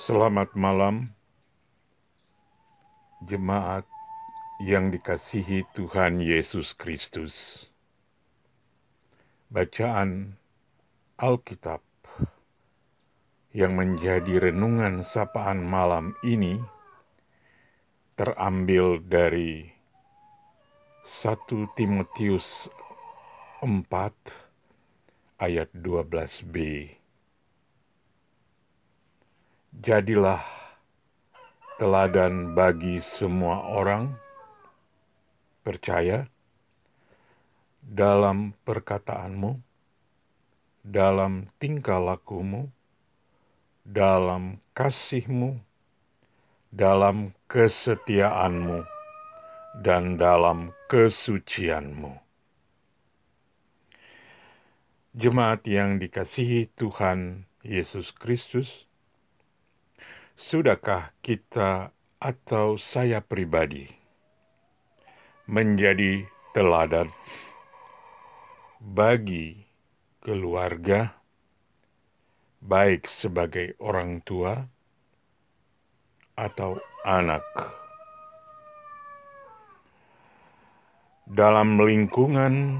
Selamat malam, jemaat yang dikasihi Tuhan Yesus Kristus. Bacaan Alkitab yang menjadi renungan sapaan malam ini terambil dari 1 Timotius 4 ayat 12b. Jadilah teladan bagi semua orang percaya dalam perkataanmu, dalam tingkah lakumu, dalam kasihmu, dalam kesetiaanmu, dan dalam kesucianmu. Jemaat yang dikasihi Tuhan Yesus Kristus, sudahkah kita atau saya pribadi menjadi teladan bagi keluarga, baik sebagai orang tua atau anak, dalam lingkungan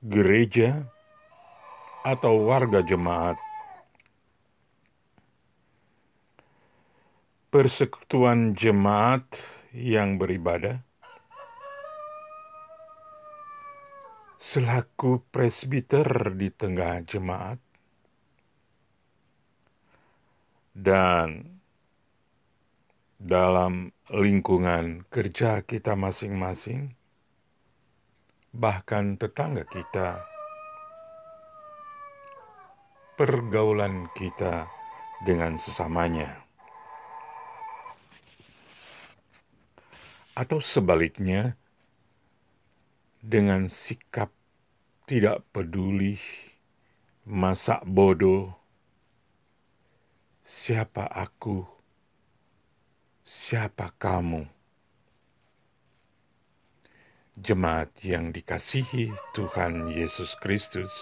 gereja atau warga jemaat, persekutuan jemaat yang beribadah, selaku presbiter di tengah jemaat, dan dalam lingkungan kerja kita masing-masing, bahkan tetangga kita, pergaulan kita dengan sesamanya. Atau sebaliknya, dengan sikap tidak peduli, masa bodoh, siapa aku, siapa kamu. Jemaat yang dikasihi Tuhan Yesus Kristus,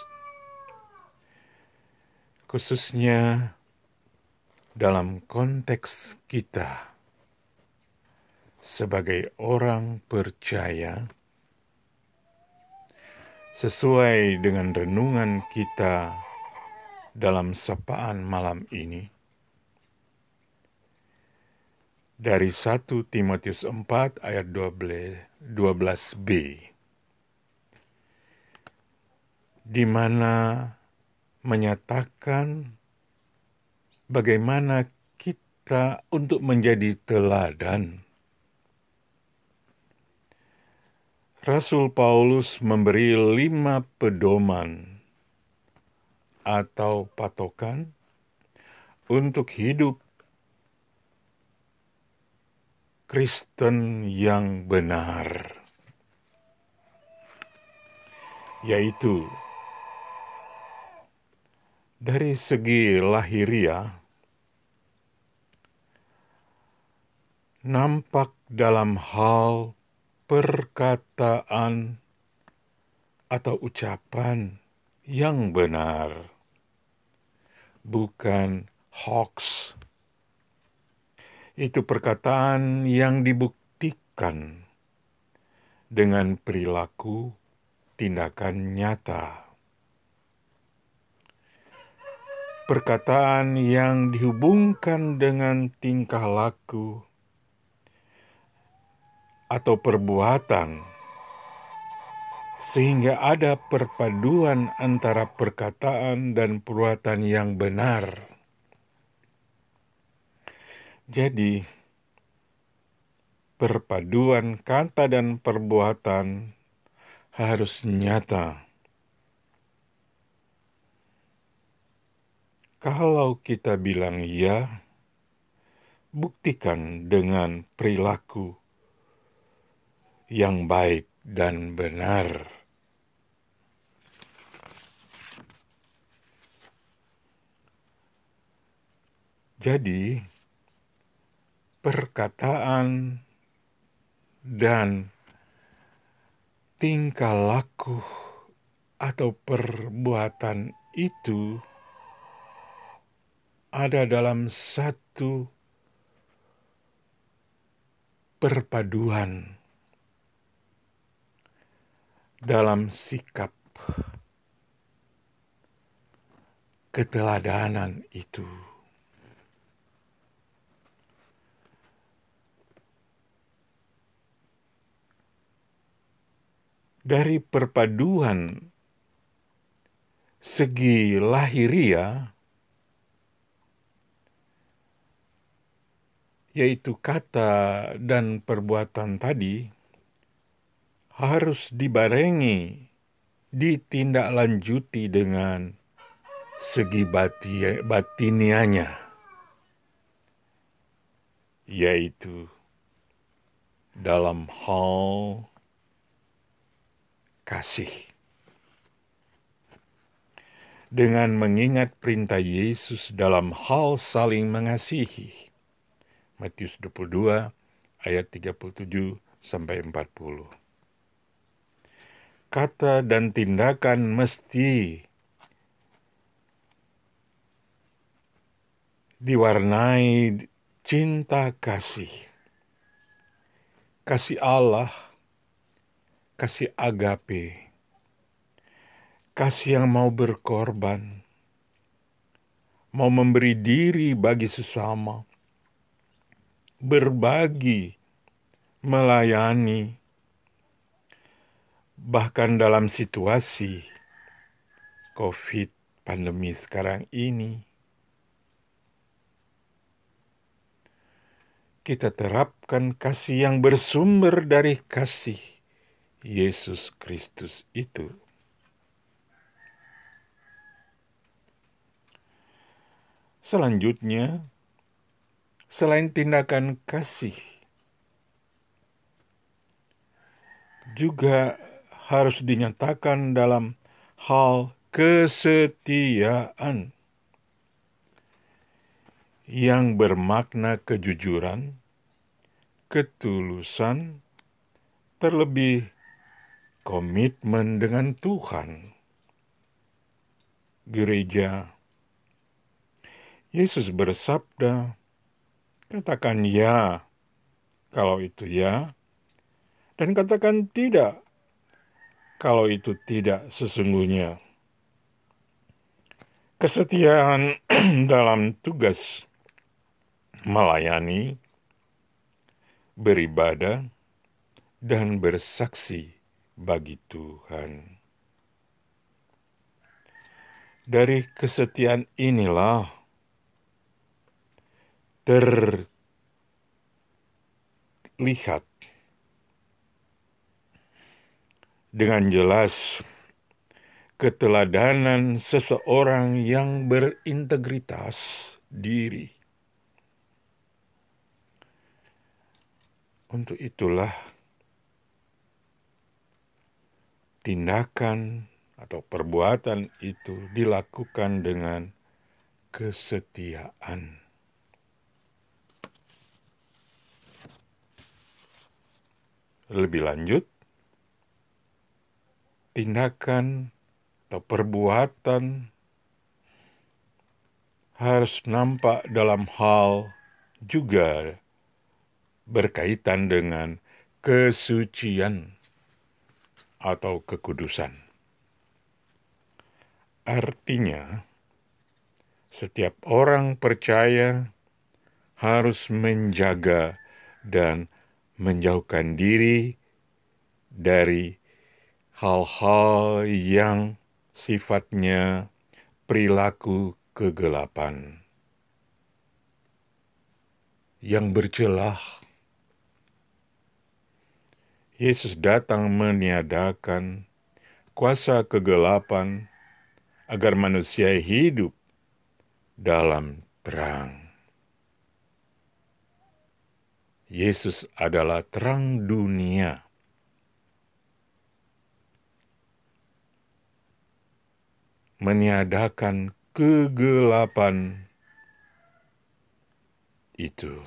khususnya dalam konteks kita sebagai orang percaya, sesuai dengan renungan kita dalam sapaan malam ini, dari 1 Timotius 4 ayat 12b, di mana menyatakan bagaimana kita untuk menjadi teladan. Rasul Paulus memberi 5 pedoman atau patokan untuk hidup Kristen yang benar, yaitu dari segi lahiriah, nampak dalam hal perkataan atau ucapan yang benar, bukan hoax. Itu perkataan yang dibuktikan dengan perilaku tindakan nyata. Perkataan yang dihubungkan dengan tingkah laku atau perbuatan, sehingga ada perpaduan antara perkataan dan perbuatan yang benar. Jadi, perpaduan kata dan perbuatan harus nyata. Kalau kita bilang ya, buktikan dengan perilaku yang baik dan benar. Jadi, perkataan dan tingkah laku atau perbuatan itu ada dalam satu perpaduan dalam sikap keteladanan itu. Dari perpaduan segi lahiria, yaitu kata dan perbuatan tadi, harus dibarengi, ditindaklanjuti dengan segi batinianya, yaitu dalam hal kasih. Dengan mengingat perintah Yesus dalam hal saling mengasihi. Matius 22 ayat 37 sampai 40. Kata dan tindakan mesti diwarnai cinta kasih. Kasih Allah, kasih agape, kasih yang mau berkorban, mau memberi diri bagi sesama, berbagi, melayani, bahkan dalam situasi COVID pandemi sekarang ini, kita terapkan kasih yang bersumber dari kasih Yesus Kristus itu. Selanjutnya, selain tindakan kasih, juga harus dinyatakan dalam hal kesetiaan yang bermakna kejujuran, ketulusan, terlebih komitmen dengan Tuhan. Gereja, Yesus bersabda, katakan ya kalau itu ya, dan katakan tidak kalau itu tidak sesungguhnya. Kesetiaan dalam tugas melayani, beribadah, dan bersaksi bagi Tuhan. Dari kesetiaan inilah terlihat dengan jelas keteladanan seseorang yang berintegritas diri. Untuk itulah tindakan atau perbuatan itu dilakukan dengan kesetiaan. Lebih lanjut, tindakan atau perbuatan harus nampak dalam hal juga berkaitan dengan kesucian atau kekudusan. Artinya, setiap orang percaya harus menjaga dan menjauhkan diri dari hal-hal yang sifatnya perilaku kegelapan yang bercelah. Yesus datang meniadakan kuasa kegelapan agar manusia hidup dalam terang. Yesus adalah terang dunia. Meniadakan kegelapan itu.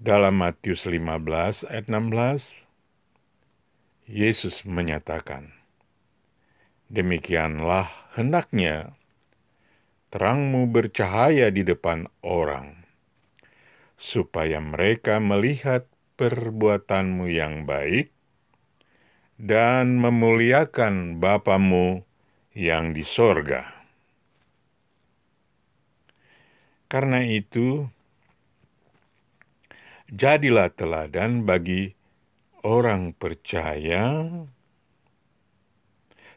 Dalam Matius 15 ayat 16, Yesus menyatakan, Demikianlah hendaknya terangmu bercahaya di depan orang, supaya mereka melihat perbuatanmu yang baik dan memuliakan Bapamu yang di sorga. Karena itu, jadilah teladan bagi orang percaya,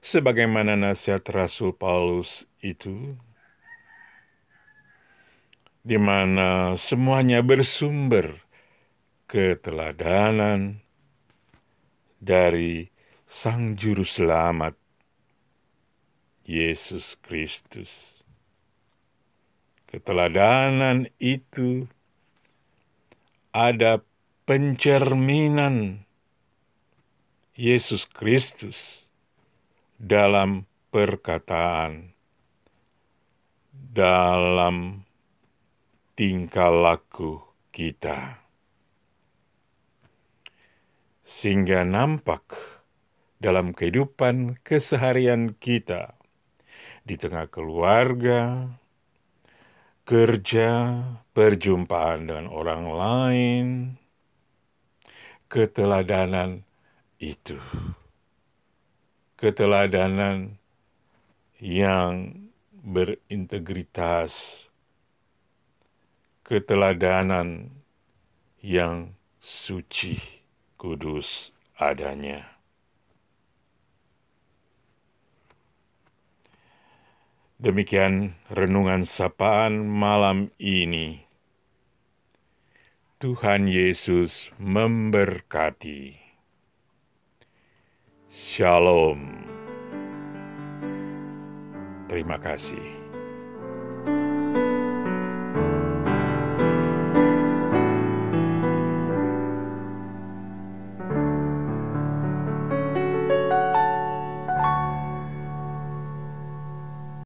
sebagaimana nasihat Rasul Paulus itu, di mana semuanya bersumber keteladanan dari Sang Juru Selamat, Yesus Kristus. Keteladanan itu ada pencerminan Yesus Kristus dalam perkataan, dalam tingkah laku kita, sehingga nampak dalam kehidupan keseharian kita, di tengah keluarga, kerja, perjumpaan dengan orang lain, keteladanan itu. Keteladanan yang berintegritas, keteladanan yang suci, kudus adanya. Demikian renungan sapaan malam ini. Tuhan Yesus memberkati. Shalom. Terima kasih.